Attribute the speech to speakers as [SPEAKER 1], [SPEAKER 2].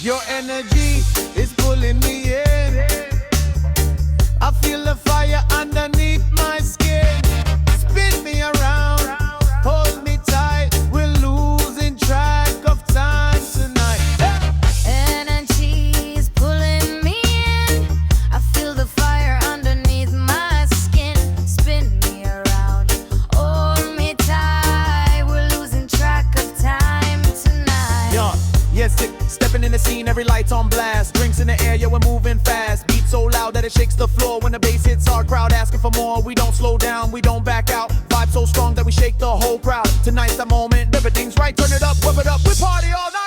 [SPEAKER 1] Your energy is pulling me in. I feel the fire underneath my skin. Spin me around, hold me tight. We're losing track of time tonight.
[SPEAKER 2] Energy is pulling me in. I feel the fire underneath my skin. Spin me around, hold me tight. We're losing track of time tonight.
[SPEAKER 1] Yes, stepping in the scene, every light's on blast. Drinks in the air, yeah, we're moving fast. Beat so loud that it shakes the floor. When the bass hits our crowd asking for more. We don't slow down, we don't back out. Vibe so strong that we shake the whole crowd. Tonight's the moment, everything's right. Turn it up, whip it up, we party all night.